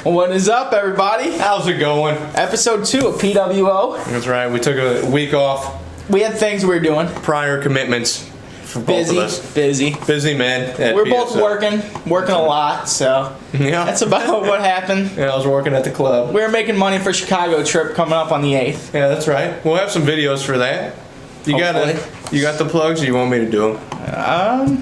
What is up, everybody? How's it going? Episode 2 of PWO. That's right. We took a week off. We had things we were doing. Prior commitments for both of us. Busy men. We're both working a lot, so yeah. That's about what happened. Yeah, I was working at the club. We were making money for Chicago trip coming up on the 8th. Yeah, that's right. We'll have some videos for that. You got the plugs, or you want me to do them?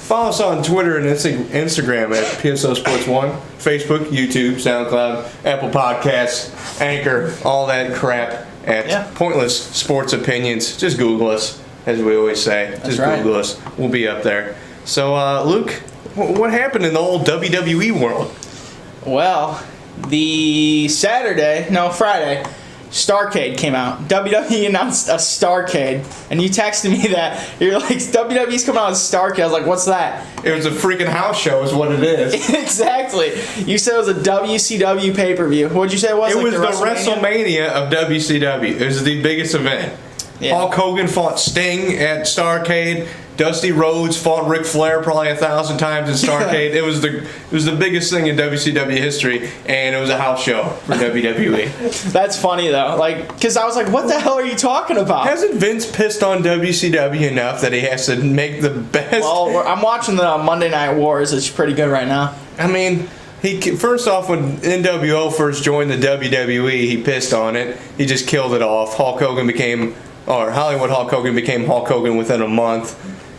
Follow us on Twitter and Instagram at PSO Sports 1, Facebook, YouTube, SoundCloud, Apple Podcasts, Anchor, all that crap at Pointless Sports Opinions. Just Google us, as we always say. Just Google us. We'll be up there. So, Luke, what happened in the old WWE world? Well, Friday, Starrcade came out. WWE announced a Starrcade, and you texted me that. You're like, WWE's coming out with Starrcade. I was like, what's that? It was a freaking house show is what it is. Exactly. You said it was a WCW pay-per-view. What'd you say it was? It was the WrestleMania of WCW. It was the biggest event. Yeah. Hulk Hogan fought Sting at Starrcade. Dusty Rhodes fought Ric Flair probably 1,000 times in Starrcade. It was the biggest thing in WCW history, and it was a house show for WWE. That's funny though, because I was like, "What the hell are you talking about?" Hasn't Vince pissed on WCW enough that he has to make the best? Well, I'm watching the Monday Night Wars. It's pretty good right now. I mean, first off, when NWO first joined the WWE, he pissed on it. He just killed it off. Hollywood Hulk Hogan became Hulk Hogan within a month.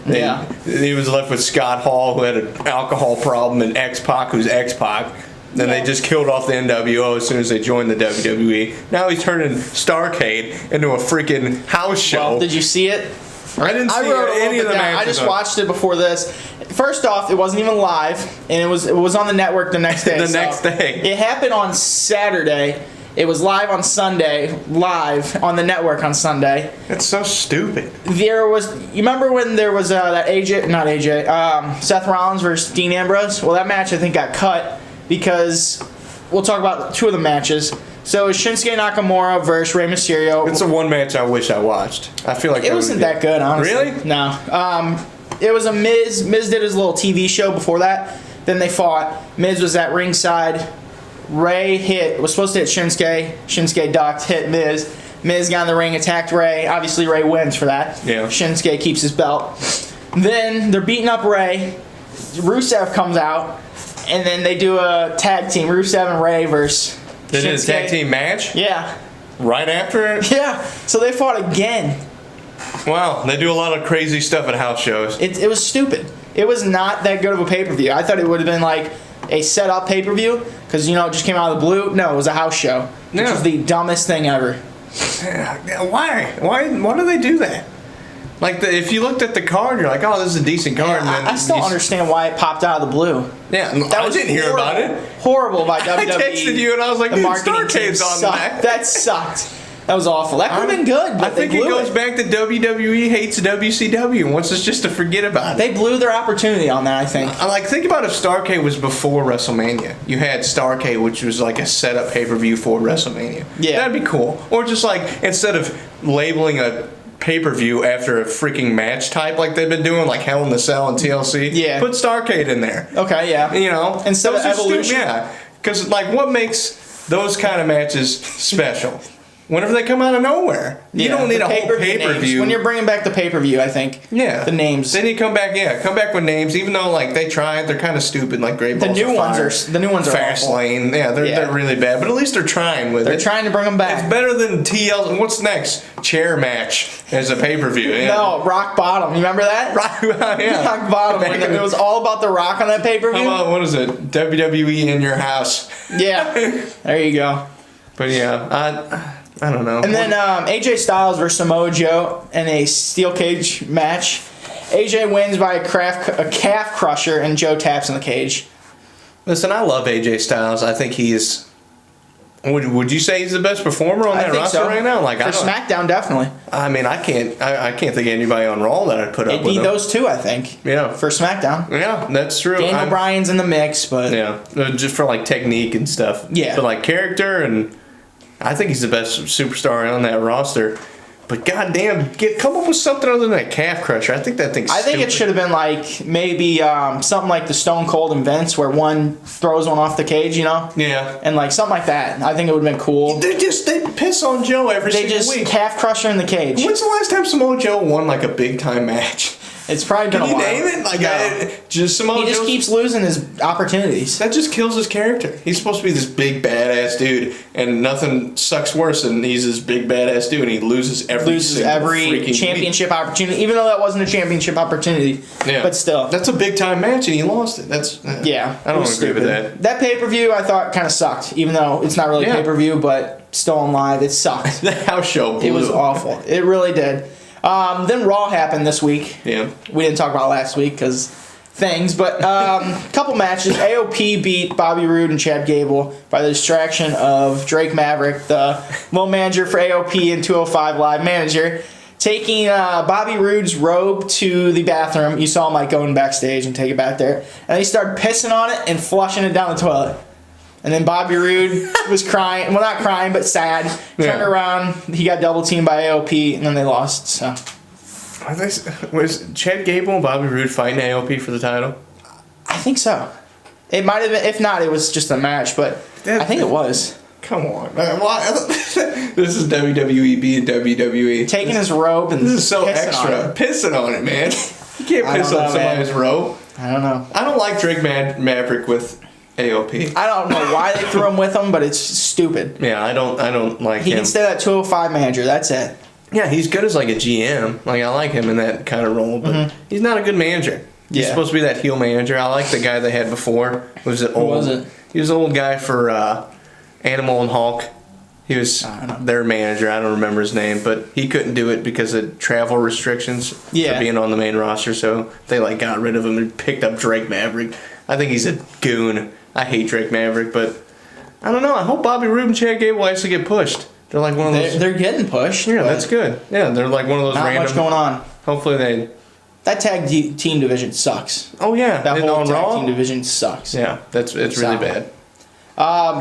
Yeah. He was left with Scott Hall, who had an alcohol problem, and X-Pac, who's X-Pac. Then they just killed off the NWO as soon as they joined the WWE. Now he's turning Starrcade into a freaking house show. Well, did you see it? I didn't see any of the matches. I just watched it before this. First off, it wasn't even live, and it was on the network the next day. Next day. It happened on Saturday. It was live on Sunday, live on the network on Sunday. It's so stupid. You remember when there was Seth Rollins versus Dean Ambrose? Well, that match I think got cut because we'll talk about two of the matches. So it was Shinsuke Nakamura versus Rey Mysterio. It's the one match I wish I watched. I feel like it wasn't that good, honestly. Really? No. It was a Miz. Miz did his little TV show before that. Then they fought. Miz was at ringside. Ray was supposed to hit Shinsuke. Shinsuke ducked, hit Miz. Miz got in the ring, attacked Ray. Obviously, Ray wins for that. Yeah. Shinsuke keeps his belt. Then they're beating up Ray. Rusev comes out, and then they do a tag team. Rusev and Ray versus They did a Shinsuke. tag team match? Yeah. Right after it? Yeah. So they fought again. Wow. They do a lot of crazy stuff at house shows. It was stupid. It was not that good of a pay-per-view. I thought it would have been like a set-up pay-per-view because, it just came out of the blue. No, it was a house show, which was the dumbest thing ever. Why? Why do they do that? Like, if you looked at the card, you're like, oh, this is a decent card. Yeah, I still understand why it popped out of the blue. Yeah, I didn't hear about it. Horrible by WWE. I texted you and I was like, dude, Starrcade's on that. That sucked. That was awful. That could have been good, but I think it goes back to WWE hates WCW and wants us just to forget about it. They blew their opportunity on that, I think. Think about if Starrcade was before WrestleMania. You had Starrcade, which was like a setup pay-per-view for WrestleMania. Yeah. That'd be cool. Or just instead of labeling a pay-per-view after a freaking match type like they've been doing, like Hell in the Cell and TLC, put Starrcade in there. Okay, yeah. Instead of Evolution. Because, what makes those kind of matches special? Whenever they come out of nowhere. You don't need a whole pay-per-view. When you're bringing back the pay-per-view, I think. Yeah. The names. Then you come back with names, even though, they tried, they're kind of stupid, like Great Balls of Fire. The new ones are Fast Lane. Yeah, they're really bad, but at least they're trying with it. They're trying to bring them back. It's better than TLC. What's next? Chair match as a pay-per-view. Yeah. No, Rock Bottom. You remember that? Rock Bottom. It was all about The Rock on that pay-per-view. How about, what is it? WWE in your house. Yeah. There you go. But yeah, I don't know. And then AJ Styles versus Samoa Joe in a steel cage match. AJ wins by a calf crusher, and Joe taps in the cage. Listen, I love AJ Styles. I think he is. Would you say he's the best performer on that roster right now? For SmackDown, definitely. I mean, I can't think of anybody on Raw that I'd put up with him. Those two, I think. Yeah. For SmackDown. Yeah, that's true. Daniel Bryan's in the mix, but just for technique and stuff. Yeah. But character, and I think he's the best superstar on that roster. But goddamn, come up with something other than a calf crusher. I think that thing's I think stupid. it should have been like maybe something like the Stone Cold and Vince, where one throws one off the cage, Yeah. and like something like that. I think it would have been cool. They piss on Joe every They single just week. calf crusher in the cage. When's the last time Samoa Joe won like a big time match? It's probably been Can a you while. name it? Like No. just Samoa He just Joe's- keeps losing his opportunities. That just kills his character. He's supposed to be this big badass dude, and nothing sucks worse than he's this big badass dude, and he loses every freaking championship opportunity, even though that wasn't a championship opportunity. Yeah. But still, That's a big time match, and he lost it. That's yeah, I it don't was agree with stupid. that. That pay per view I thought kind of sucked, even though it's not really Yeah. pay per view, but still on live, it sucked. The house show blew. It was awful. It really did. Then Raw happened this week. Yeah. We didn't talk about last week because things, but couple matches. AOP beat Bobby Roode and Chad Gable by the distraction of Drake Maverick, the low manager for AOP and 205 Live manager, taking Bobby Roode's robe to the bathroom. You saw him like going backstage and take it back there, and he started pissing on it and flushing it down the toilet. And then Bobby Roode was crying. Well, not crying, but sad. Turned around. He got double teamed by AOP, and then they lost. So Was Chad Gable and Bobby Roode fighting AOP for the title? I think so. It might have been. If not, it was just a match. But I think it was. Come on, man. Why? This is WWE being WWE. Taking his robe and This is so pissing extra. on it. Pissing on it, man. You can't I piss don't on know, somebody's man. robe. I don't know. I don't like Drake Maverick with AOP. I don't know why they threw him with him, but it's stupid. Yeah, I don't like He him. can stay that 205 manager. That's it. Yeah, he's good as like a GM. Like I like him in that kind of role, but he's not a good manager. He's Yeah. supposed to be that heel manager. I like the guy they had before. Was it old? was it? He was the old guy for Animal and Hulk. He was I don't know. their manager. I don't remember his name, but he couldn't do it because of travel restrictions Yeah. for being on the main roster. So they like got rid of him and picked up Drake Maverick. I think he's a goon. I hate Drake Maverick, but I don't know. I hope Bobby Roode and Chad Gable actually get pushed. They're like one of those. They're getting pushed. Yeah, but that's good. Yeah, they're like one of those Not random. much going on. Hopefully they. That tag team division sucks. Oh yeah, That and whole on tag Raw. team division sucks. Yeah, it's really So. bad.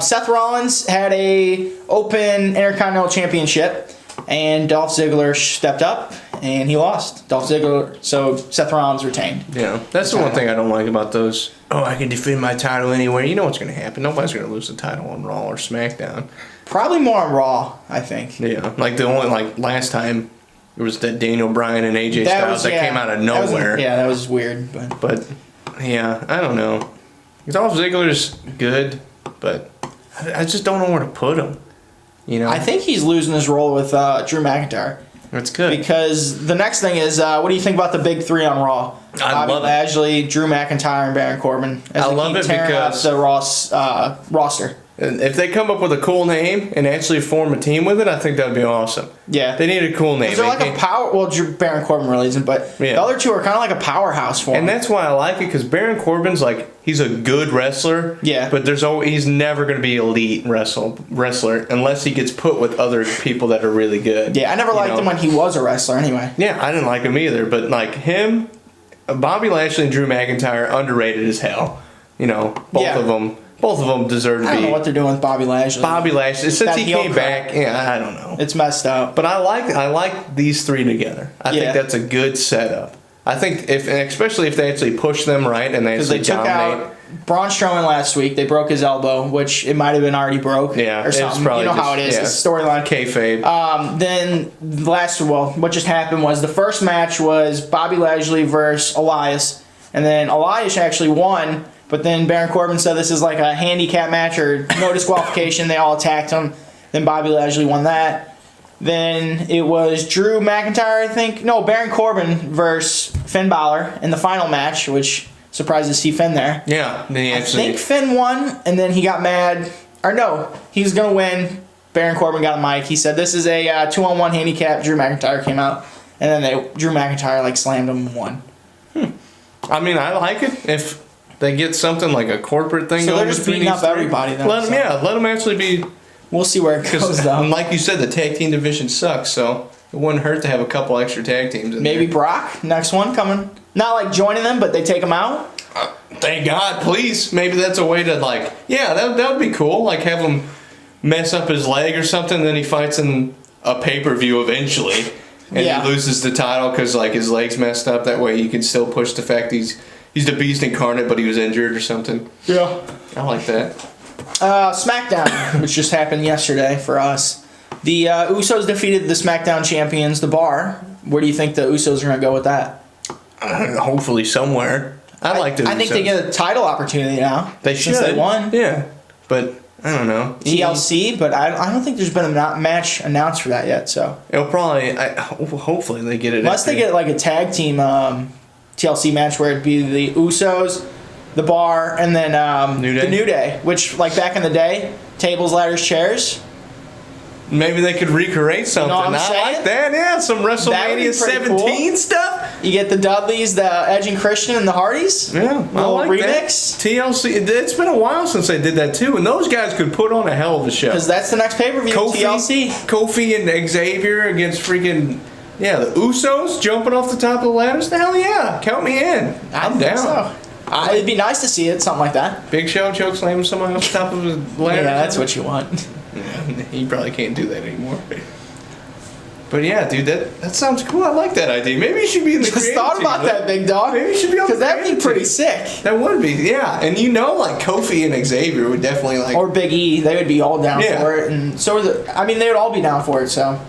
Seth Rollins had a open Intercontinental Championship, and Dolph Ziggler stepped up and he lost. So Seth Rollins retained. Yeah, that's the one thing I don't like about those. Oh, I can defend my title anywhere. You know what's going to happen. Nobody's going to lose the title on Raw or SmackDown. Probably more on Raw, I think. Yeah, like the only last time it was that Daniel Bryan and AJ Styles that came out of nowhere. That was weird, but Yeah, I don't know. Dolph Ziggler's good, but I just don't know where to put him. You know, I think he's losing his role with Drew McIntyre. that's good. Because the next thing is, what do you think about the big three on Raw? I Bobby love it. Lashley, Drew McIntyre, and Baron Corbin. I love it tearing up because- the roster. And if they come up with a cool name and actually form a team with it, I think that would be awesome. Yeah. They need a cool name. Is there like a power? Well, Baron Corbin really isn't, but Yeah. the other two are kind of like a powerhouse for him. And that's why I like it, because Baron Corbin's he's a good wrestler. Yeah. But he's never going to be elite wrestler unless he gets put with other people that are really good. Yeah, I never liked know? him when he was a wrestler. Anyway. Yeah, I didn't like him either. But him, Bobby Lashley and Drew McIntyre, underrated as hell. Yeah. Both of them deserve to I don't know be. what they're doing with Bobby Lashley. Bobby Lashley, since That he heel came crap. back, yeah, I don't know. It's messed up. But I like these three together. I Yeah. think that's a good setup. I think especially if they actually push them right and they Because actually they took dominate. out Braun Strowman last week. They broke his elbow, which it might have been already broke. Yeah, or it was something. probably You know how just- it is. yeah. It's a storyline. Kayfabe. Then what just happened was the first match was Bobby Lashley versus Elias, and then Elias actually won. But then Baron Corbin said this is like a handicap match or no disqualification. They all attacked him. Then Bobby Lashley won that. Then it was Drew McIntyre, I think. No, Baron Corbin versus Finn Balor in the final match, which surprised to see Finn there. Yeah, then he I actually. think Finn won, and then he got mad. Or no, he was going to win. Baron Corbin got a mic. He said, this is a 2-on-1 handicap. Drew McIntyre came out, and then Drew McIntyre slammed him and won. I mean, I like it if they get something like a corporate thing. So going they're just between beating these up three. everybody then, Let them, so. let them actually be. We'll see where it goes, though. Like you said, the tag team division sucks, so it wouldn't hurt to have a couple extra tag teams in Maybe there. Brock, next one coming. Not joining them, but they take him out. Thank God, please. Maybe that's a way to that would be cool. Have him mess up his leg or something, then he fights in a pay-per-view eventually. And Yeah. he loses the title because like his leg's messed up. That way you can still push the fact he's the Beast incarnate, but he was injured or something. Yeah. I like that. Smackdown, which just happened yesterday for us. The Usos defeated the Smackdown champions, The Bar. Where do you think the Usos are going to go with that? Hopefully somewhere. I like the I think they get a title opportunity now. They should. Since they won. Yeah. But I don't know. TLC, but I don't think there's been a match announced for that yet. So It'll probably. Hopefully they get it. unless they get like a tag team TLC match where it'd be the Usos, The Bar, and then the New Day, which like back in the day, tables, ladders, chairs. Maybe they could recreate something. what I'm I saying? like that. Yeah, some WrestleMania 17 cool. stuff. You get the Dudleys, the Edge and Christian, and the Hardys. Yeah, I like remix. that. TLC. It's been a while since they did that too, and those guys could put on a hell of a show. Because that's the next pay-per-view, TLC. Kofi and Xavier against freaking the Usos jumping off the top of the ladders. The hell yeah, count me in. I'm down. So. It'd be nice to see it, something like that. Big Show choke slamming somebody off the top of the ladder. Yeah, that's what you want. He probably can't do that anymore. But yeah, dude, that sounds cool. I like that idea. Maybe you should be in the Just creative thought about team. that, big dog. Maybe you should be on the because that'd be creative pretty team. sick. That would be, yeah. And like Kofi and Xavier would definitely like. Or Big E, they would be all down for it, and so they would all be down for it. So.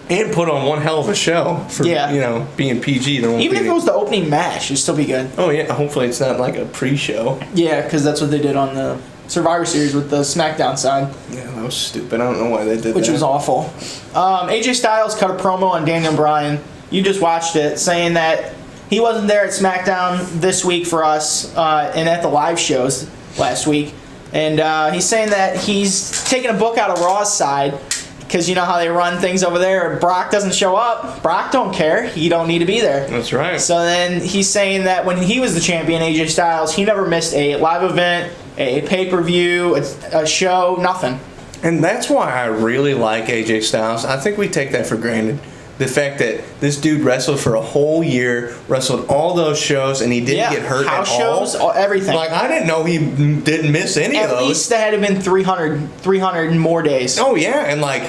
And put on one hell of a show for being PG. Even if it was the opening match, it'd still be good. Oh yeah, hopefully it's not like a pre-show. Yeah, because that's what they did on the Survivor Series with the Smackdown side. Yeah, that was stupid. I don't know why they did that. Which was awful. AJ Styles cut a promo on Daniel Bryan. You just watched it, saying that he wasn't there at SmackDown this week for us and at the live shows last week. And he's saying that he's taking a book out of Raw's side because you know how they run things over there. Brock doesn't show up. Brock don't care. He don't need to be there. That's right. So then he's saying that when he was the champion, AJ Styles, he never missed a live event, a pay-per-view, a show, nothing. And that's why I really like AJ Styles. I think we take that for granted. The fact that this dude wrestled for a whole year, wrestled all those shows, and he didn't get hurt house at all. shows, everything. Like, I didn't know he didn't miss any of those. At least that had been 300 more days. Oh, yeah, and like,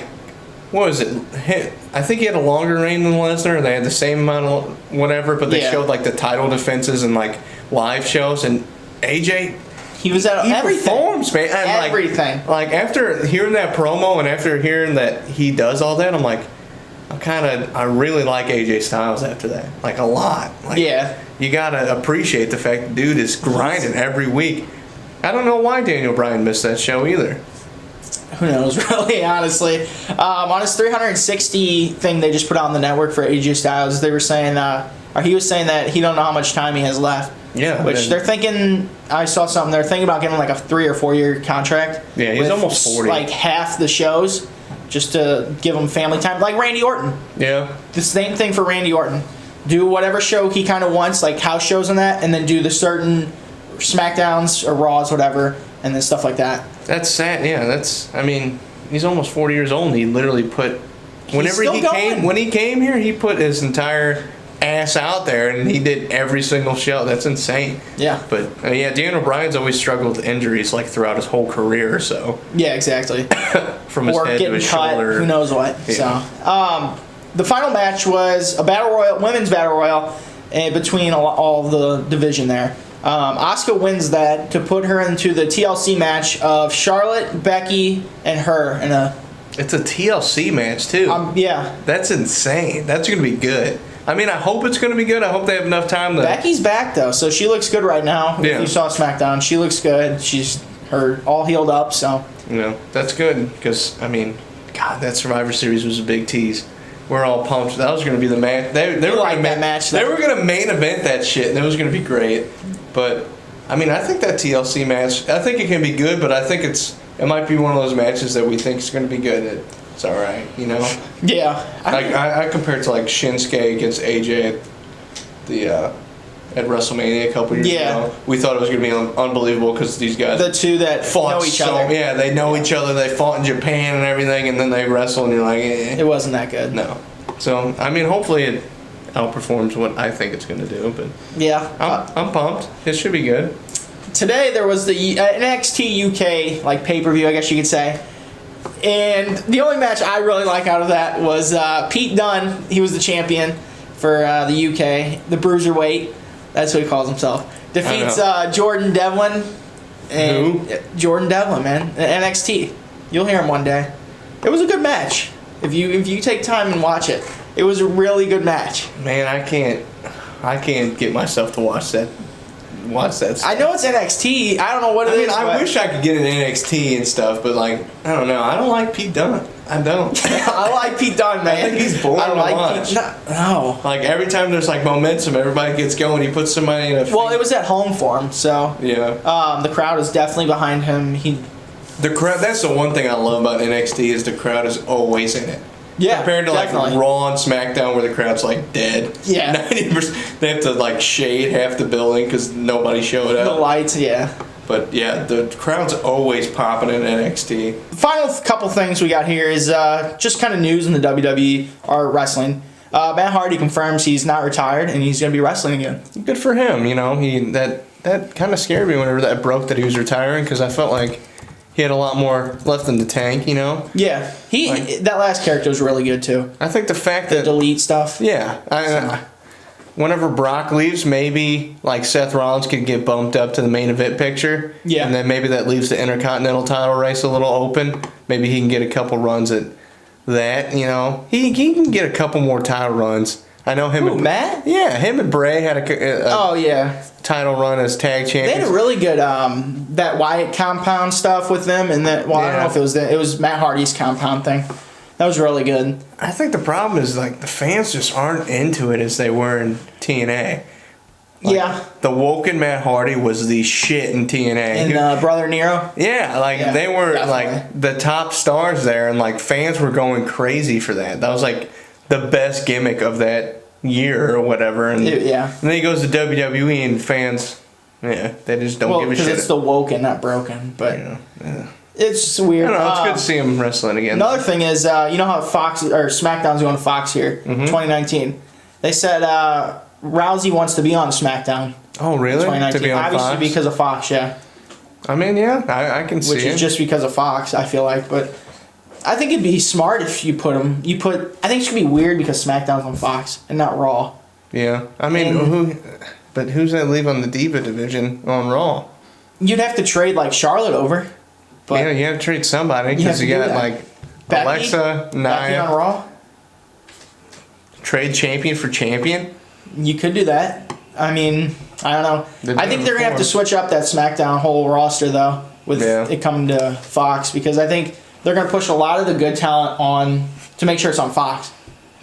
what was it? I think he had a longer reign than Lesnar. They had the same amount of whatever, but they showed like the title defenses and like live shows. And AJ, he was at everything. Performs, man. And everything. Like after hearing that promo and after hearing that he does all that, I'm like, I really like AJ Styles after that. Like a lot. Like, you gotta appreciate the fact the dude is grinding every week. I don't know why Daniel Bryan missed that show either. Who knows, really, honestly. On his 360 thing they just put out on the network for AJ Styles, they were saying, or he was saying that he don't know how much time he has left. Yeah. Which they're thinking, I saw something, they're thinking about getting like a 3 or 4 year contract. Yeah, he's almost 40. Like half the shows, just to give him family time. Like Randy Orton. Yeah. The same thing for Randy Orton. Do whatever show he kind of wants, like house shows and that, and then do the certain Smackdowns or Raws, whatever, and then stuff like that. That's sad. Yeah, I mean, he's almost 40 years old and he literally put, when he came here, he put his entire ass out there and he did every single show. That's insane. Yeah. But Daniel Bryan's always struggled with injuries like throughout his whole career, so. Yeah, exactly. From his head to his shoulder. Who knows what. Yeah. So, the final match was a battle royal, women's battle royal, between all the division there. Asuka wins that to put her into the TLC match of Charlotte, Becky, and her in a. It's a TLC match too. Yeah. That's insane. That's gonna be good. I mean, I hope it's gonna be good. I hope they have enough time to. Becky's back though, so she looks good right now. Yeah. If you saw SmackDown, she looks good. She's all healed up, so. That's good because I mean, God, that Survivor Series was a big tease. We're all pumped. That was going to be the match. They were like that match. They were going to main event that shit, and it was going to be great. But I mean, I think that TLC match. I think it can be good, but I think it might be one of those matches that we think is going to be good. It's all right, you know. Yeah. I compare it to like Shinsuke against AJ at WrestleMania a couple years ago. We thought it was going to be unbelievable because these guys. The two that fought know each other. Yeah, they know each other. They fought in Japan and everything, and then they wrestle, and you're like, eh. It wasn't that good. No. So, I mean, hopefully it outperforms what I think it's going to do. But yeah, I'm pumped. It should be good. Today there was the NXT UK like pay-per-view, I guess you could say. And the only match I really like out of that was Pete Dunne. He was the champion for the UK, the Bruiserweight. That's what he calls himself. Defeats Jordan Devlin. And Who? Jordan Devlin, man. NXT. You'll hear him one day. It was a good match. If you take time and watch it, it was a really good match. Man, I can't get myself to watch that. I know it's NXT. I don't know what it is. I wish I could get an NXT and stuff, but like, I don't know. I don't like Pete Dunne. I don't. I like Pete Dunne, man. I think he's boring to watch. Pete. No. Like every time there's like momentum, everybody gets going. He puts somebody in a. Well, it was at home for him, so yeah. The crowd is definitely behind him. The crowd. That's the one thing I love about NXT is the crowd is always in it. Yeah, compared to definitely. like Raw and SmackDown where the crowd's like dead. Yeah. 90%. They have to like shade half the building because nobody showed up. The lights, yeah. But yeah, the crowd's always popping in NXT. The final couple things we got here is just kind of news in the WWE or wrestling. Matt Hardy confirms he's not retired and he's going to be wrestling again. Good for him. You know, that kind of scared me whenever that broke that he was retiring because I felt like he had a lot more left in the tank, you know? Yeah. That last character was really good, too. I think the fact that... delete stuff. Yeah. Whenever Brock leaves, maybe, like, Seth Rollins could get bumped up to the main event picture. Yeah. And then maybe that leaves the Intercontinental title race a little open. Maybe he can get a couple runs at that, you know? He can get a couple more title runs. I know him and... Matt? Yeah, him and Bray had a title run as tag champions. They had a really good that Wyatt compound stuff with them, and that I don't know if it was Matt Hardy's compound thing. That was really good. I think the problem is like the fans just aren't into it as they were in TNA. Like, the Woken Matt Hardy was the shit in TNA. And Brother Nero. Yeah, they were definitely. like the top stars there, and like fans were going crazy for that. That was like the best gimmick of that year or whatever. And and then he goes to WWE and fans, they just don't give a shit. Because it's the Woken, not broken. But it's just weird. I don't know, it's good to see him wrestling again. Another thing is, you know how Fox or SmackDown's going to Fox here, 2019. They said Rousey wants to be on SmackDown. Oh, really? 2019. To be on Obviously Fox? because of Fox, yeah. I mean, I can see it. Which is just because of Fox, I feel like. But I think it'd be smart if you put him. I think it should be weird because SmackDown's on Fox and not Raw. Yeah, I mean, who's that leave on the Diva division on Raw? You'd have to trade like Charlotte over. But yeah, you have to trade somebody because you got like Becky, Alexa, Becky Nia. on Raw. Trade champion for champion. You could do that. I mean, I don't know. I think they're gonna have to switch up that SmackDown whole roster though, with it coming to Fox, because I think they're gonna push a lot of the good talent on to make sure it's on Fox.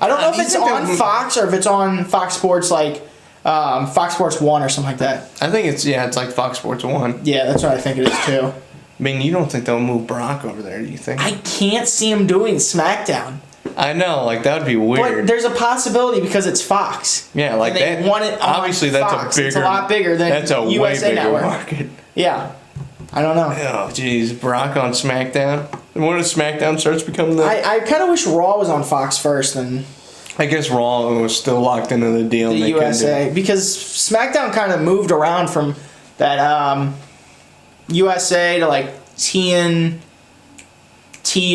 I don't know if it's on Fox or if it's on Fox Sports, like Fox Sports 1 or something like that. I think it's like Fox Sports 1. Yeah, that's what I think it is too. I mean, you don't think they'll move Brock over there, do you think? I can't see him doing SmackDown. I know, like that would be weird. But there's a possibility because it's Fox. Yeah, like and that. Want it on obviously, that's Fox. a bigger. It's a lot bigger than that's a USA way bigger Network. market. Yeah, I don't know. Oh, jeez, Brock on SmackDown. And what if SmackDown starts becoming the? I kind of wish Raw was on Fox first, and I guess Raw was still locked into the deal. The USA, because SmackDown kind of moved around from that USA to like TNT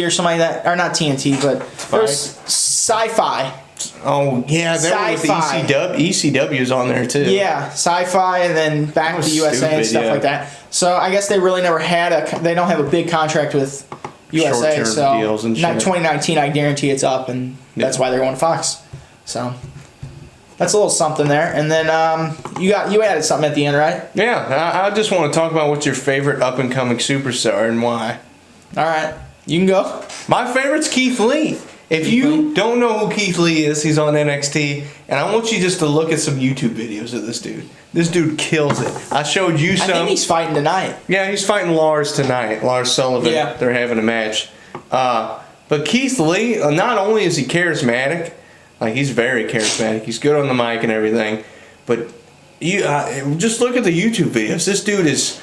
or something like that, or not TNT, but there's Sci-Fi. Oh yeah, there was the ECW's on there too. Yeah, Sci-Fi, and then back to USA and stuff like that. So I guess they really never had they don't have a big contract with USA. Short-term so deals and shit. 2019, I guarantee it's up, and that's why they're going to Fox. So that's a little something there. And then you added something at the end, right? Yeah, I just want to talk about what's your favorite up and coming superstar and why. All right, you can go. My favorite's Keith Lee. If you don't know who Keith Lee is, he's on NXT, and I want you just to look at some YouTube videos of this dude. This dude kills it. I showed you some. I think he's fighting tonight. Yeah, he's fighting Lars tonight. Lars Sullivan. Yeah. They're having a match. But Keith Lee, not only is he charismatic, like he's very charismatic. He's good on the mic and everything. But you just look at the YouTube videos. This dude is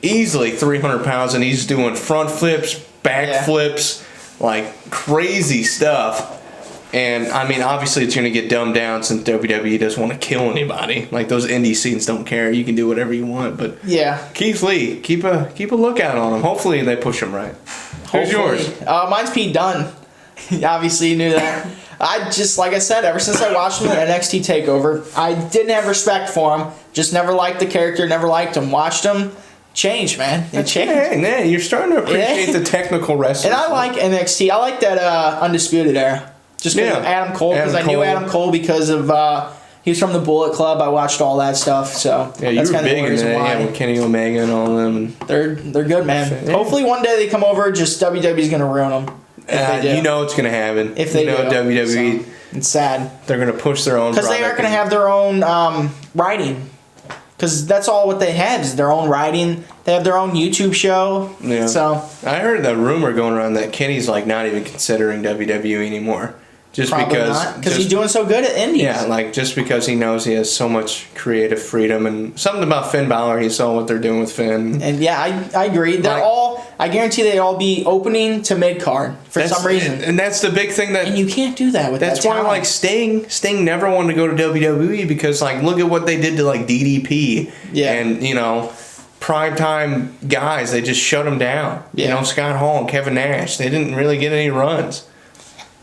easily 300 pounds, and he's doing front flips, back flips, like crazy stuff. And I mean, obviously, it's going to get dumbed down since WWE doesn't want to kill anybody. Like those indie scenes don't care. You can do whatever you want. But yeah, Keith Lee, keep a lookout on him. Hopefully, they push him right. Who's yours? Mine's Pete Dunne. Obviously, you knew that. Like I said, ever since I watched him in NXT TakeOver, I didn't have respect for him. Just never liked the character, never liked him. Watched him change, man. It changed. Hey, you're starting to appreciate the technical wrestling. And I like NXT. I like that Undisputed era. Just because of Adam Cole, because I knew Adam Cole because of he was from the Bullet Club. I watched all that stuff. So yeah, you were big in that. With Kenny Omega and all of them. They're good, man. Yeah. Hopefully one day they come over. Just WWE's gonna ruin them. You know it's gonna happen. If they do. WWE, so, it's sad. They're gonna push their own because they aren't gonna have their own writing. Because that's all what they have is their own writing. They have their own YouTube show. Yeah. So I heard the rumor going around that Kenny's like not even considering WWE anymore. Just probably because he's doing so good at indies. Yeah, like just because he knows he has so much creative freedom and something about Finn Balor. He saw what they're doing with Finn. And yeah, I agree. They're all. I guarantee they'd all be opening to mid card for some reason. And that's the big thing and you can't do that with that's that why talent. like Sting never wanted to go to WWE because like look at what they did to like DDP. Yeah. And primetime guys, they just shut them down. Yeah. Scott Hall and Kevin Nash, they didn't really get any runs.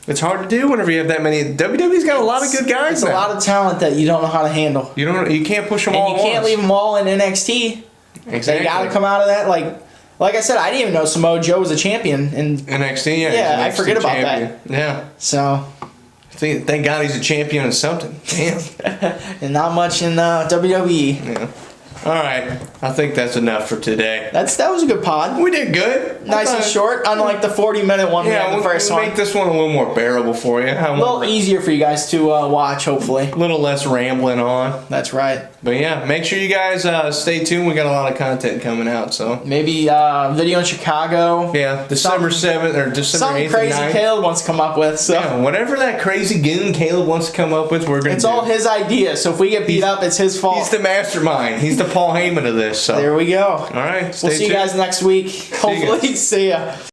It's hard to do whenever you have that many. WWE's got a lot of good guys. It's a lot of talent that you don't know how to handle. You can't push them all. And you can't leave them all in NXT. Exactly. They got to come out of that. Like I said, I didn't even know Samoa Joe was a champion in NXT. Yeah, I forget about that. Yeah. So. Thank God he's a champion of something. Damn. And not much in WWE. Yeah. All right, I think that's enough for today. That was a good pod. We did good. Nice and short, unlike the 40-minute one we had the first one. We'll make this one a little more bearable for you. A little easier for you guys to watch, hopefully. A little less rambling on. That's right. But yeah, make sure you guys stay tuned. We got a lot of content coming out, so maybe video in Chicago. Yeah, December 7th or December 8th. Something crazy 9th. Caleb wants to come up with. So yeah, whatever that crazy goon Caleb wants to come up with, we're gonna. It's all his idea. So if we get beat up, it's his fault. He's the mastermind. He's the Paul Heyman of this. So there we go. All right, We'll see you guys next week. Hopefully, see ya.